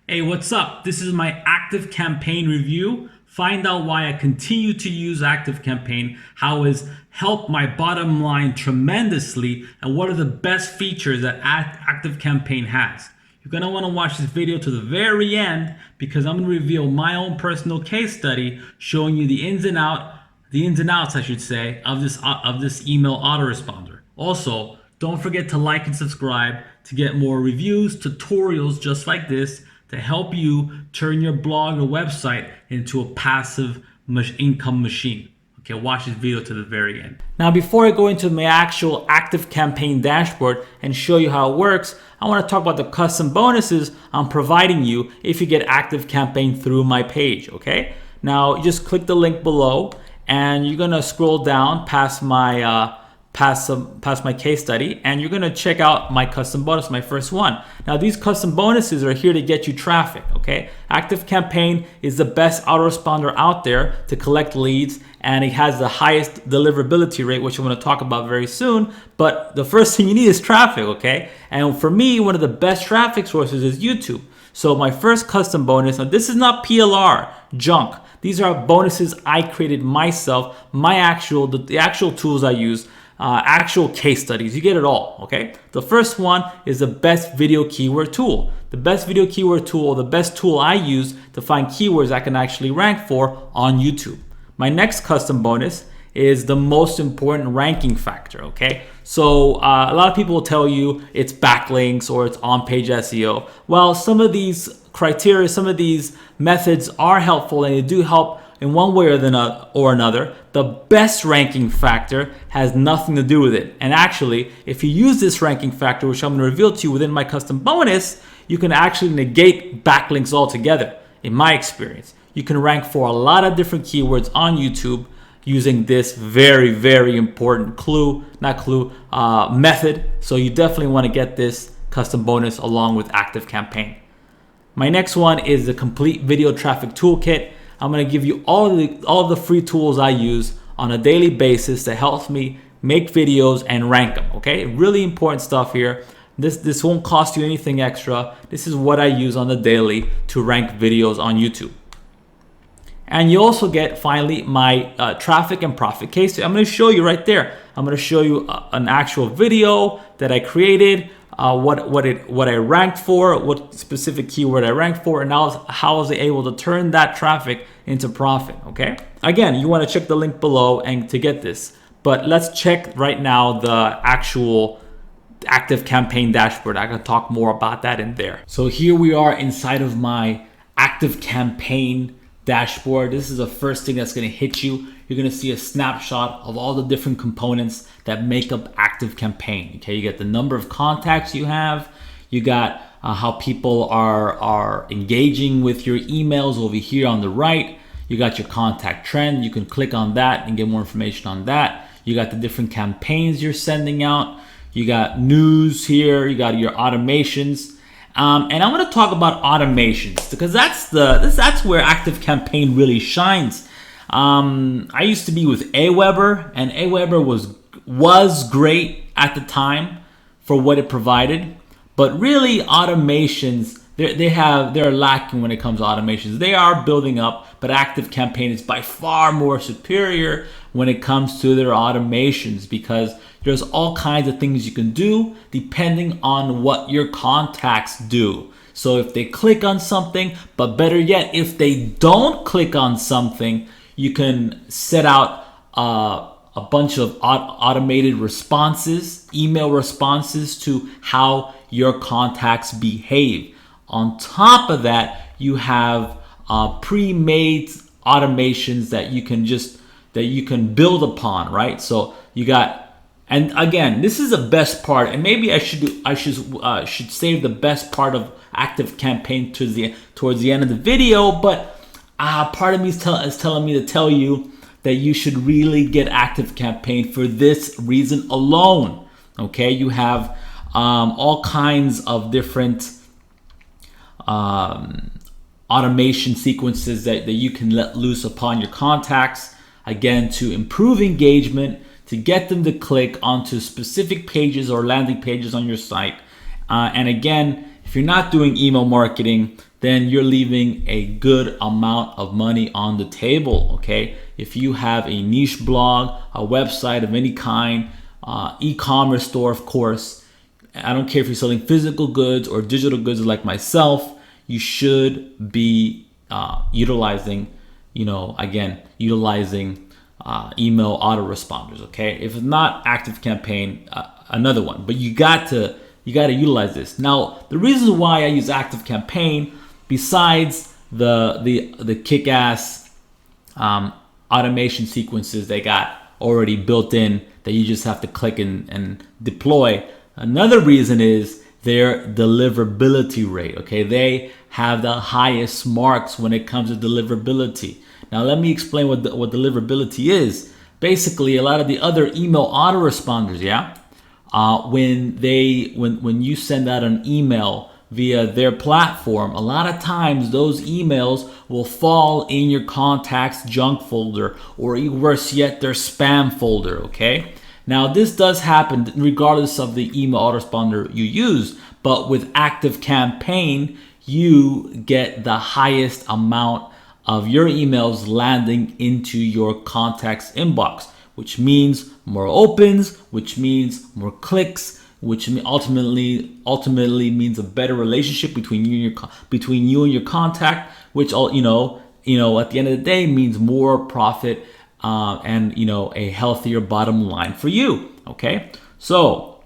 Hey, what's up? This is my ActiveCampaign review. Find out why I continue to use ActiveCampaign, how it's helped my bottom line tremendously, and what are the best features that ActiveCampaign has. You're going to want to watch this video to the very end because I'm going to reveal my own personal case study showing you the ins and outs, I should say, of this email autoresponder. Also, don't forget to like and subscribe to get more reviews, tutorials just like this, to help you turn your blog or website into a passive income machine. Okay, watch this video to the very end. Now, before I go into my actual ActiveCampaign dashboard and show you how it works, I want to talk about the custom bonuses I'm providing you if you get ActiveCampaign through my page, okay? Now, you just click the link below and you're gonna scroll down past my past my case study, and you're gonna check out my custom bonus, my first one. Now, these custom bonuses are here to get you traffic, okay? ActiveCampaign is the best autoresponder out there to collect leads, and it has the highest deliverability rate, which I'm gonna talk about very soon. But the first thing you need is traffic, okay? And for me, one of the best traffic sources is YouTube. So my first custom bonus, now this is not PLR junk. These are bonuses I created myself, the actual tools I use, actual case studies. You get it all, okay? The first one is the best video keyword tool. The best video keyword tool, the best tool I use to find keywords I can actually rank for on YouTube. My next custom bonus is the most important ranking factor, okay? So a lot of people will tell you it's backlinks or it's on-page SEO. Well, some of these criteria, some of these methods are helpful, and they do help in one way or another. The best ranking factor has nothing to do with it. And actually, if you use this ranking factor, which I'm going to reveal to you within my custom bonus, you can actually negate backlinks altogether. In my experience, you can rank for a lot of different keywords on YouTube using this very, very important method. So you definitely want to get this custom bonus along with ActiveCampaign. My next one is the complete video traffic toolkit. I'm going to give you all of the free tools I use on a daily basis that helps me make videos and rank them, okay? Really important stuff here. This won't cost you anything extra. This is what I use on the daily to rank videos on YouTube. And you also get, finally, my traffic and profit case. I'm going to show you right there. I'm going to show you an actual video that I created, what I ranked for, what specific keyword I ranked for, and how I was able to turn that traffic into profit, okay? Again, you want to check the link below and to get this. But let's check right now the actual ActiveCampaign dashboard. I can talk more about that in there. So here we are inside of my ActiveCampaign dashboard. This is the first thing that's going to hit you. You're going to see a snapshot of all the different components that make up ActiveCampaign. Okay, you get the number of contacts you have. You got how people are engaging with your emails over here on the right. You got your contact trend. You can click on that and get more information on that. You got the different campaigns you're sending out. You got news here. You got your automations. And I'm going to talk about automations because that's where ActiveCampaign really shines. I used to be with Aweber, and Aweber was great at the time for what it provided, but really automations they're lacking when it comes to automations. They are building up, but ActiveCampaign is by far more superior when it comes to their automations because there's all kinds of things you can do depending on what your contacts do. So if they click on something, but better yet, if they don't click on something, you can set out a bunch of automated responses, email responses to how your contacts behave. On top of that, you have pre-made automations that you can build upon, right? So you got. And again, this is the best part, and maybe I should save the best part of ActiveCampaign towards the end of the video. But part of me is telling me to tell you that you should really get ActiveCampaign for this reason alone. Okay, you have all kinds of different automation sequences that you can let loose upon your contacts. Again, to improve engagement, to get them to click onto specific pages or landing pages on your site. And again, if if you're not doing email marketing, then you're leaving a good amount of money on the table, okay? If you have a niche blog, a website of any kind, e-commerce store, of course, I don't care if you're selling physical goods or digital goods like myself, you should be utilizing email autoresponders, okay? If it's not ActiveCampaign, another one, but you got to utilize this. Now, the reason why I use ActiveCampaign, besides the kick-ass automation sequences they got already built in that you just have to click and deploy, another reason is their deliverability rate, okay? They have the highest marks when it comes to deliverability. Now, let me explain what deliverability is. Basically, a lot of the other email autoresponders, when you send out an email via their platform, a lot of times those emails will fall in your contacts junk folder, or worse yet, their spam folder, okay? Now, this does happen regardless of the email autoresponder you use, but with ActiveCampaign, you get the highest amount of your emails landing into your contacts inbox, which means more opens, which means more clicks, which ultimately means a better relationship between you and your contact, which at the end of the day means more profit and a healthier bottom line for you. Okay, so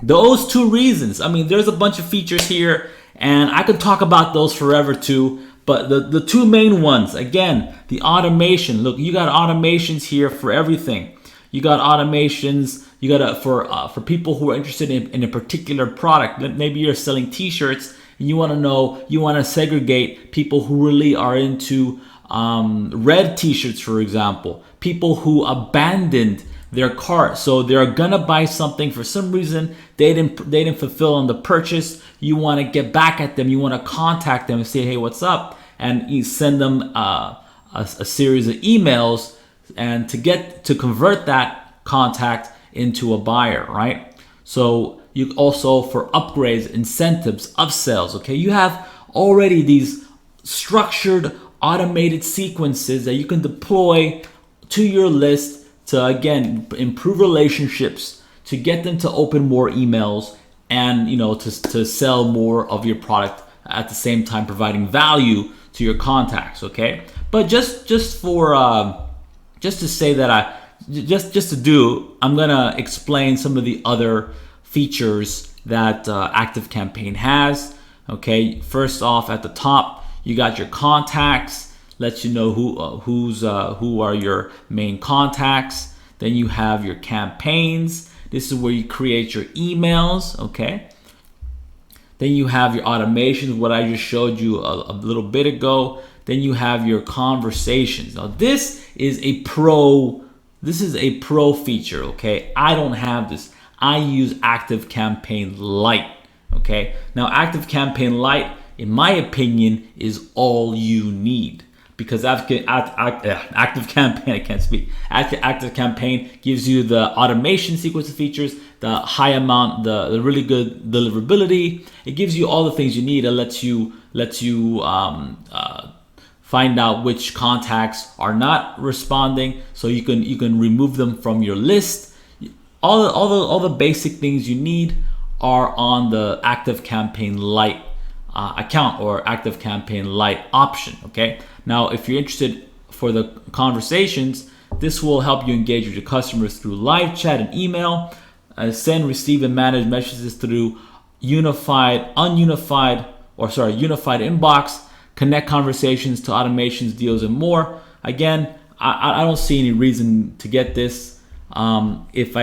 those two reasons. I mean, there's a bunch of features here, and I could talk about those forever too. But the two main ones, again, the automation. Look, you got automations here for everything. You got automations. You got for people who are interested in a particular product. Maybe you're selling T-shirts and you want to segregate people who really are into red T-shirts, for example. People who abandoned their cart, so they're gonna buy something, for some reason they didn't fulfill on the purchase. You want to get back at them. You want to contact them and say, hey, what's up? And you send them a series of emails, and to convert that contact into a buyer, right? So you also, for upgrades, incentives, upsells, okay? You have already these structured automated sequences that you can deploy to your list to, again, improve relationships, to get them to open more emails, and to sell more of your product at the same time, providing value to your contacts. Okay, but just to say that I'm gonna explain some of the other features that ActiveCampaign has. Okay, first off, at the top, you got your contacts. Lets you know who are your main contacts. Then you have your campaigns. This is where you create your emails, okay? Then you have your automations, what I just showed you a little bit ago. Then you have your conversations. Now this is a pro feature, okay? I don't have this. I use ActiveCampaign Lite, okay? Now ActiveCampaign Lite, in my opinion, is all you need. Because ActiveCampaign, I can't speak. ActiveCampaign gives you the automation sequence of features, the high amount, the really good deliverability. It gives you all the things you need. It lets you find out which contacts are not responding, so you can remove them from your list. All the basic things you need are on the ActiveCampaign Lite account, or ActiveCampaign Lite option. Okay. Now, if you're interested for the conversations, this will help you engage with your customers through live chat and email, send, receive, and manage messages through unified inbox, connect conversations to automations, deals, and more. Again, I don't see any reason to get this. If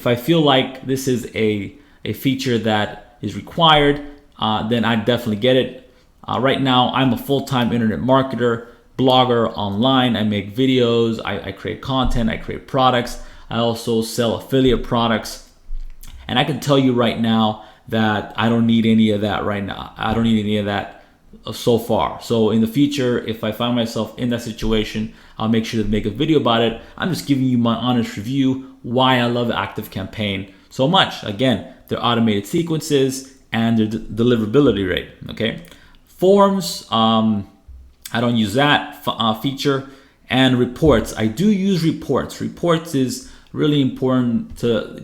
I feel like this is a feature that is required, then I definitely get it. Right now, I'm a full-time internet marketer, blogger online. I make videos, I create content, I create products. I also sell affiliate products. And I can tell you right now that I don't need any of that right now. I don't need any of that so far. So in the future, if I find myself in that situation, I'll make sure to make a video about it. I'm just giving you my honest review why I love ActiveCampaign so much. Again, their automated sequences, and their deliverability rate. Okay, forms, I don't use that feature. And reports, I do use reports. Reports is really important to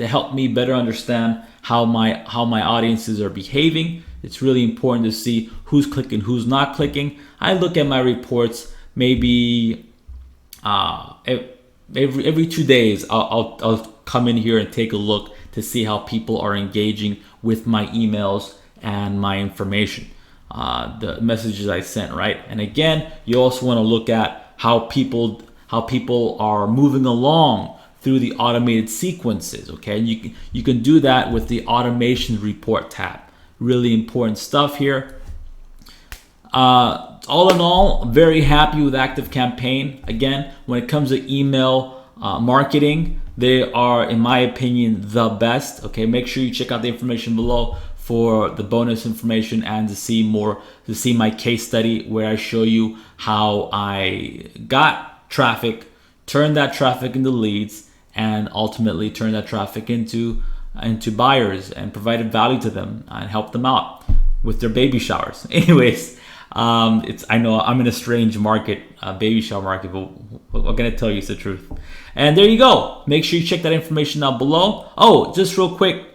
help me better understand how my audiences are behaving. It's really important to see who's clicking, who's not clicking. I look at my reports maybe every 2 days. I'll come in here and take a look to see how people are engaging with my emails and my information, the messages I sent, right? And again, you also want to look at how people are moving along through the automated sequences. Okay, you can do that with the automation report tab. Really important stuff here. All in all, very happy with ActiveCampaign. Again, when it comes to email marketing, they are, in my opinion, the best. Okay, make sure you check out the information below for the bonus information and to see my case study where I show you how I got traffic, turned that traffic into leads, and ultimately turned that traffic into buyers and provided value to them and helped them out with their baby showers. Anyways, I know I'm in a strange market, baby shower market, but what can I tell you? It's the truth. And there you go. Make sure you check that information down below. Oh, just real quick.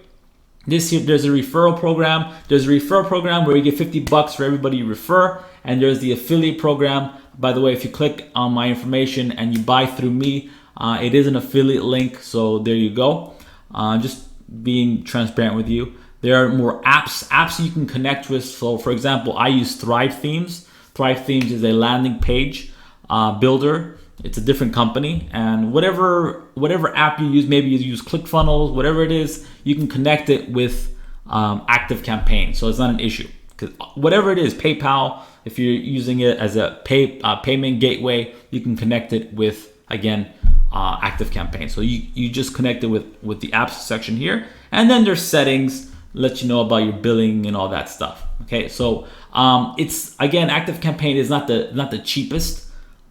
This year, there's a referral program. There's a referral program where you get $50 for everybody you refer. And there's the affiliate program. By the way, if you click on my information and you buy through me, it is an affiliate link. So there you go. Just being transparent with you. There are more apps you can connect with. So for example, I use Thrive Themes. Thrive Themes is a landing page builder. It's a different company, and whatever app you use, maybe you use ClickFunnels, whatever it is, you can connect it with ActiveCampaign. So it's not an issue, because whatever it is, PayPal, if you're using it as a payment gateway, you can connect it with, again, ActiveCampaign. So you just connect it with the apps section here, and then there's settings, let you know about your billing and all that stuff. Okay, so it's, again, ActiveCampaign is not the cheapest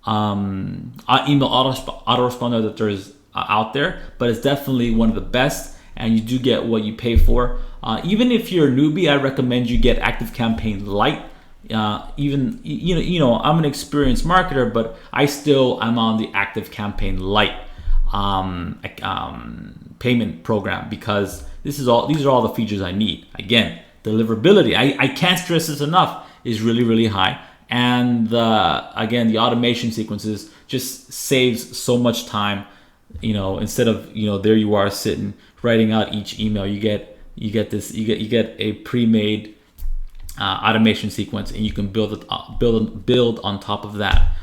email autoresponder that there's out there, but it's definitely one of the best, and you do get what you pay for. Even if you're a newbie, I recommend you get ActiveCampaign Lite. Even I'm an experienced marketer, but I'm on the ActiveCampaign Lite payment program, because these are all the features I need. Again, deliverability, I can't stress this enough, is really, really high. And again, the automation sequences just saves so much time. Instead of there you are sitting writing out each email, you get a pre-made automation sequence, and you can build on top of that.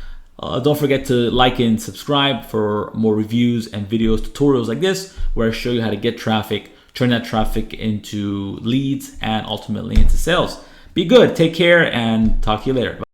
Don't forget to like and subscribe for more reviews and videos, tutorials like this, where I show you how to get traffic, turn that traffic into leads, and ultimately into sales. Be good, take care, and talk to you later. Bye.